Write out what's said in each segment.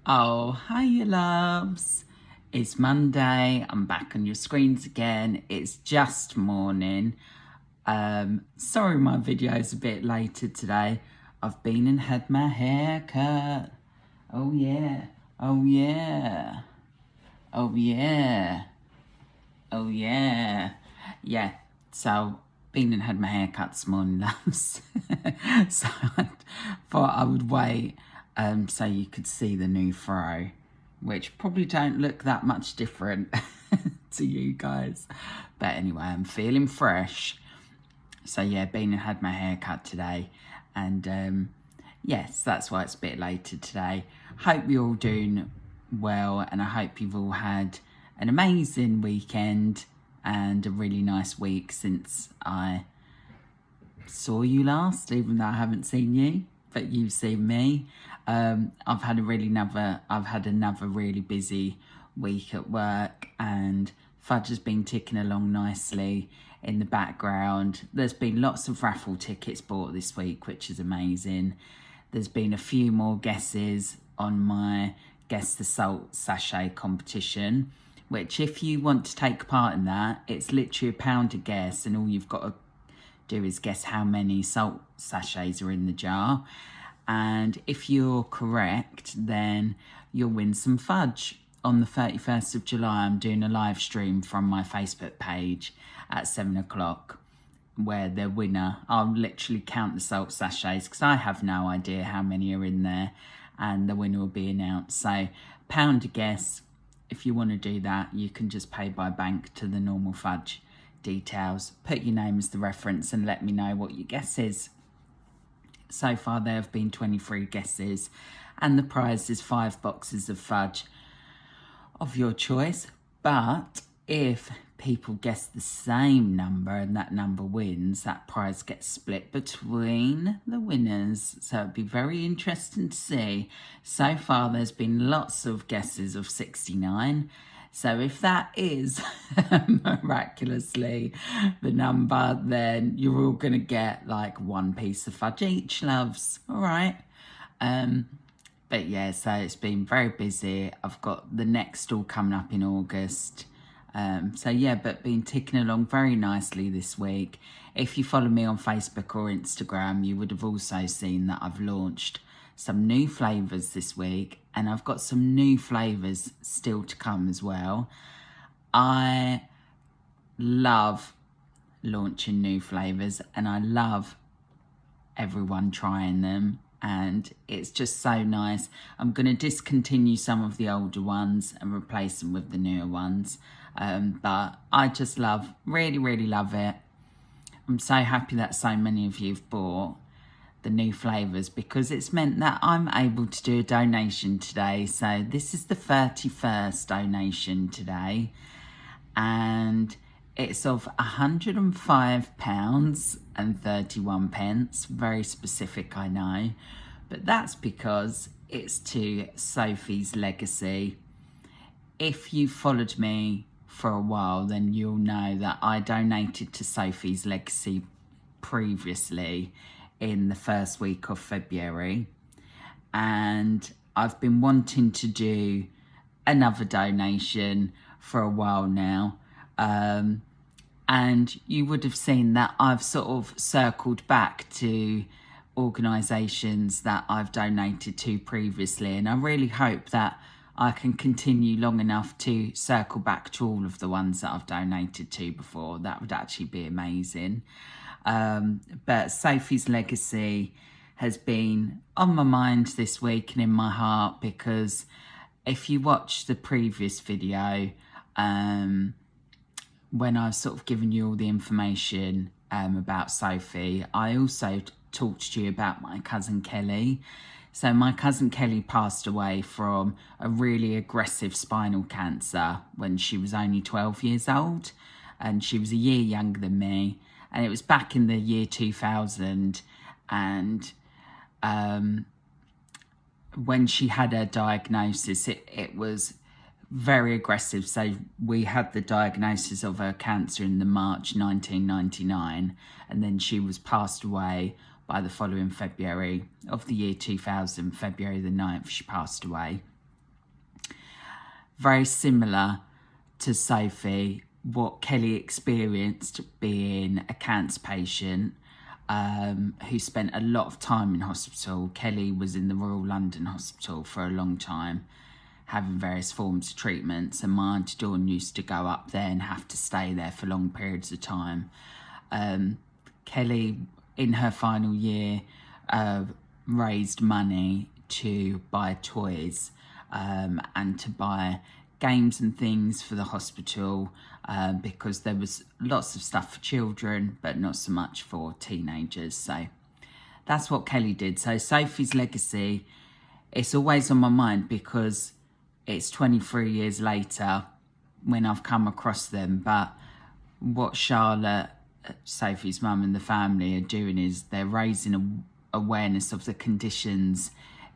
Oh, hi, you loves. It's Monday. I'm back on your screens again. It's just morning. Sorry my video's a bit later today. I've been and had my hair cut. Oh yeah. Oh yeah. Oh yeah. Oh yeah. Yeah. So been and had my hair cut this morning, loves. So I thought I would wait so you could see the new fro, which probably don't look that much different to you guys. But anyway, I'm feeling fresh. So yeah, been and had my hair cut today. And yes, that's why it's a bit later today. Hope you're all doing well, and I hope you've all had an amazing weekend and a really nice week since I saw you last, even though I haven't seen you, but you've seen me. I've had another really busy week at work, and Fudge has been ticking along nicely in the background. There's been lots of raffle tickets bought this week, which is amazing. There's been a few more guesses on my Guess the Salt Sachet competition, which if you want to take part in that, it's literally £1 a guess, and all you've got to do is guess how many salt sachets are in the jar. And if you're correct, then you'll win some fudge. On the 31st of July, I'm doing a live stream from my Facebook page at 7 o'clock, where the winner, I'll literally count the salt sachets because I have no idea how many are in there, and the winner will be announced. So £1 a guess. If you want to do that, you can just pay by bank to the normal fudge details. Put your name as the reference and let me know what your guess is. So far there have been 23 guesses, and the prize is 5 boxes of fudge of your choice. But if people guess the same number and that number wins, that prize gets split between the winners. So it'd be very interesting to see. So far there's been lots of guesses of 69. So if that is miraculously the number, then you're all going to get like 1 piece of fudge each, loves. All right. But yeah, so it's been very busy. I've got the next stall coming up in August. So yeah, but been ticking along very nicely this week. If you follow me on Facebook or Instagram, you would have also seen that I've launched some new flavours this week, and I've got some new flavours still to come as well. I love launching new flavours, and I love everyone trying them, and it's just so nice. I'm going to discontinue some of the older ones and replace them with the newer ones, but I just really love it. I'm so happy that so many of you have bought the new flavours, because it's meant that I'm able to do a donation today. So this is the 31st donation today, and it's of £105.31. Very specific, I know, but that's because it's to Sophie's legacy. If you followed me for a while, then you'll know that I donated to Sophie's legacy previously in the first week of February, and I've been wanting to do another donation for a while now, and you would have seen that I've sort of circled back to organisations that I've donated to previously, and I really hope that I can continue long enough to circle back to all of the ones that I've donated to before. That would actually be amazing. But Sophie's legacy has been on my mind this week and in my heart, because if you watch the previous video, when I've sort of given you all the information about Sophie, I also talked to you about my cousin Kelly. So my cousin Kelly passed away from a really aggressive spinal cancer when she was only 12 years old, and she was a year younger than me. And it was back in the year 2000, and when she had her diagnosis, it was very aggressive. So we had the diagnosis of her cancer in the March 1999, and then she was passed away by the following February of the year 2000, February the 9th, she passed away. very similar to Sophie, what Kelly experienced being a cancer patient who spent a lot of time in hospital. Kelly was in the Royal London Hospital for a long time, having various forms of treatments, and my Auntie Dawn used to go up there and have to stay there for long periods of time. Kelly, in her final year, raised money to buy toys and to buy games and things for the hospital because there was lots of stuff for children but not so much for teenagers. So that's what Kelly did. So Sophie's legacy, it's always on my mind because it's 23 years later when I've come across them. But what Charlotte, Sophie's mum, and the family are doing is they're raising awareness of the conditions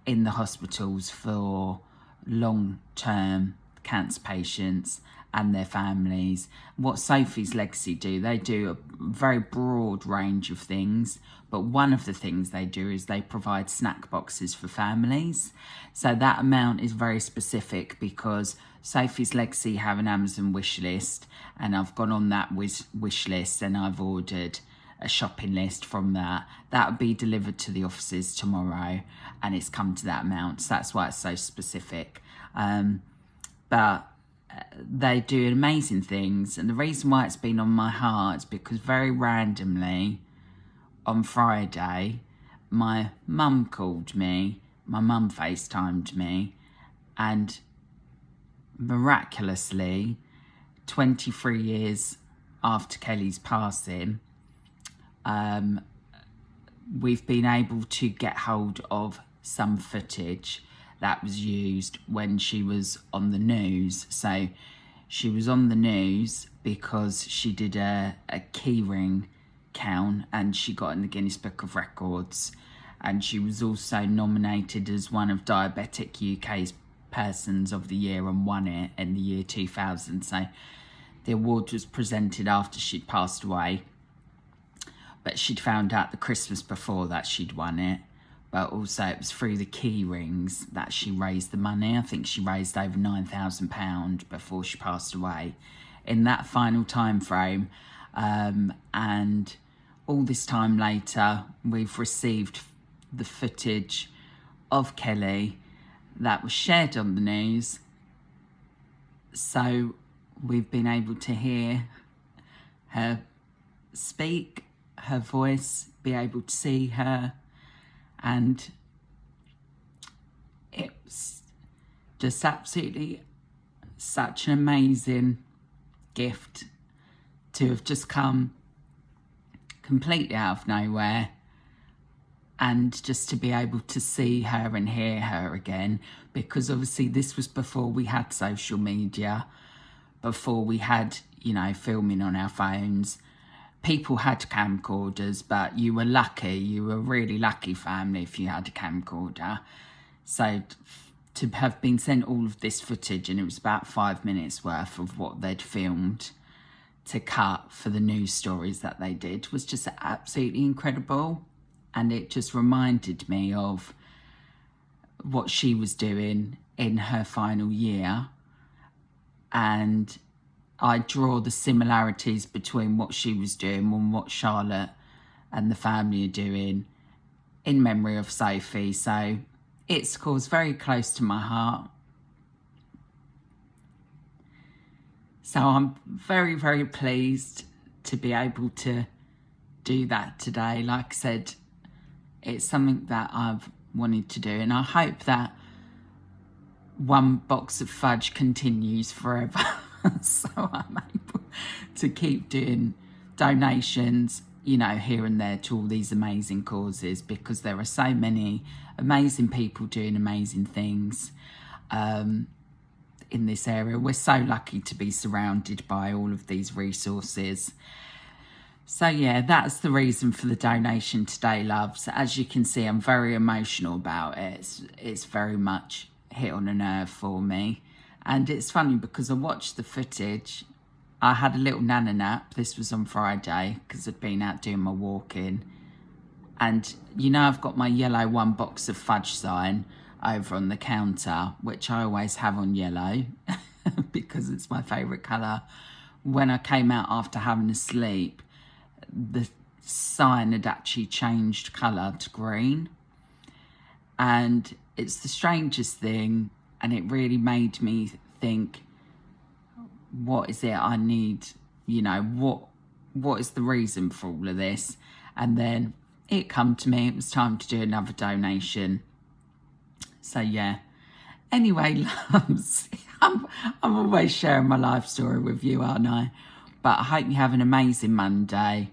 in the hospitals for long-term cancer patients and their families. What Sophie's legacy do, they do a very broad range of things, but one of the things they do is they provide snack boxes for families. So that amount is very specific because Sophie's legacy have an Amazon wish list, and I've gone on that wish list and I've ordered a shopping list from that. That'll be delivered to the offices tomorrow, and it's come to that amount. So that's why it's so specific. But they do amazing things, and the reason why it's been on my heart is because very randomly on Friday, my mum called me, my mum FaceTimed me, and miraculously, 23 years after Kelly's passing, we've been able to get hold of some footage that was used when she was on the news. So she was on the news because she did a keyring count and she got in the Guinness Book of Records, and she was also nominated as one of Diabetic UK's Persons of the Year and won it in the year 2000. So the award was presented after she'd passed away, but she'd found out the Christmas before that she'd won it. But also it was through the key rings that she raised the money. I think she raised over £9,000 before she passed away in that final time frame. And all this time later, we've received the footage of Kelly that was shared on the news. So we've been able to hear her speak, her voice, be able to see her. And it's just absolutely such an amazing gift to have just come completely out of nowhere, and just to be able to see her and hear her again, because obviously this was before we had social media, before we had, filming on our phones. People had camcorders, but you were lucky. You were a really lucky family if you had a camcorder. So to have been sent all of this footage, and it was about 5 minutes worth of what they'd filmed to cut for the news stories that they did, was just absolutely incredible. And it just reminded me of what she was doing in her final year. And I draw the similarities between what she was doing and what Charlotte and the family are doing in memory of Sophie. So it's caused very close to my heart. So I'm very, very pleased to be able to do that today. Like I said, it's something that I've wanted to do, and I hope that one box of fudge continues forever. So I'm able to keep doing donations, here and there to all these amazing causes, because there are so many amazing people doing amazing things in this area. We're so lucky to be surrounded by all of these resources. So yeah, that's the reason for the donation today, loves. As you can see, I'm very emotional about it. It's very much hit on a nerve for me. And it's funny because I watched the footage. I had a little nana nap. This was on Friday because I'd been out doing my walking. And I've got my yellow one box of fudge sign over on the counter, which I always have on yellow. because it's my favourite colour. When I came out after having a sleep, the sign had actually changed colour to green. And it's the strangest thing, and it really made me think, what is it I need? You know, what is the reason for all of this? And then it come to me, it was time to do another donation. So yeah. Anyway, loves, I'm always sharing my life story with you, aren't I? But I hope you have an amazing Monday.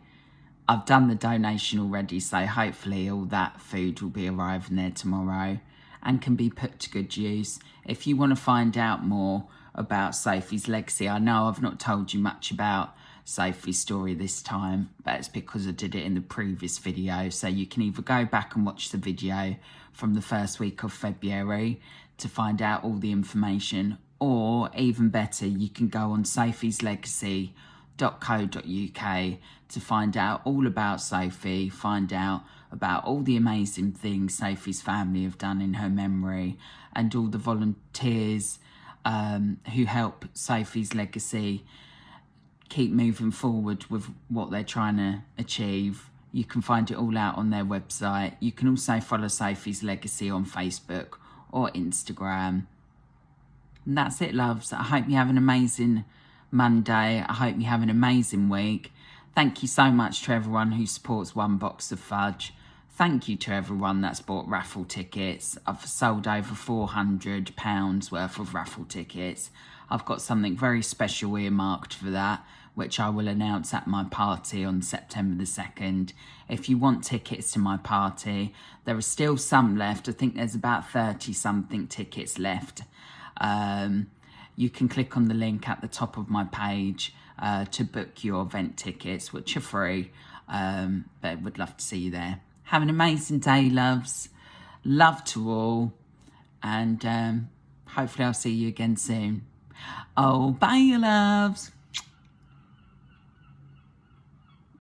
I've done the donation already, so hopefully all that food will be arriving there tomorrow and can be put to good use. If you want to find out more about Sophie's legacy, I know I've not told you much about Sophie's story this time, but it's because I did it in the previous video. So you can either go back and watch the video from the first week of February to find out all the information, or even better, you can go on sophieslegacy.co.uk to find out all about Sophie, find out about all the amazing things Sophie's family have done in her memory, and all the volunteers who help Sophie's legacy keep moving forward with what they're trying to achieve. You can find it all out on their website. You can also follow Sophie's Legacy on Facebook or Instagram. And that's it, loves. I hope you have an amazing Monday. I hope you have an amazing week. Thank you so much to everyone who supports One Box of Fudge. Thank you to everyone that's bought raffle tickets. I've sold over £400 worth of raffle tickets. I've got something very special earmarked for that, which I will announce at my party on September the 2nd. If you want tickets to my party, there are still some left. I think there's about 30-something tickets left. You can click on the link at the top of my page to book your event tickets, which are free. But I would love to see you there. Have an amazing day, loves. Love to all. And hopefully I'll see you again soon. Oh, bye, you loves.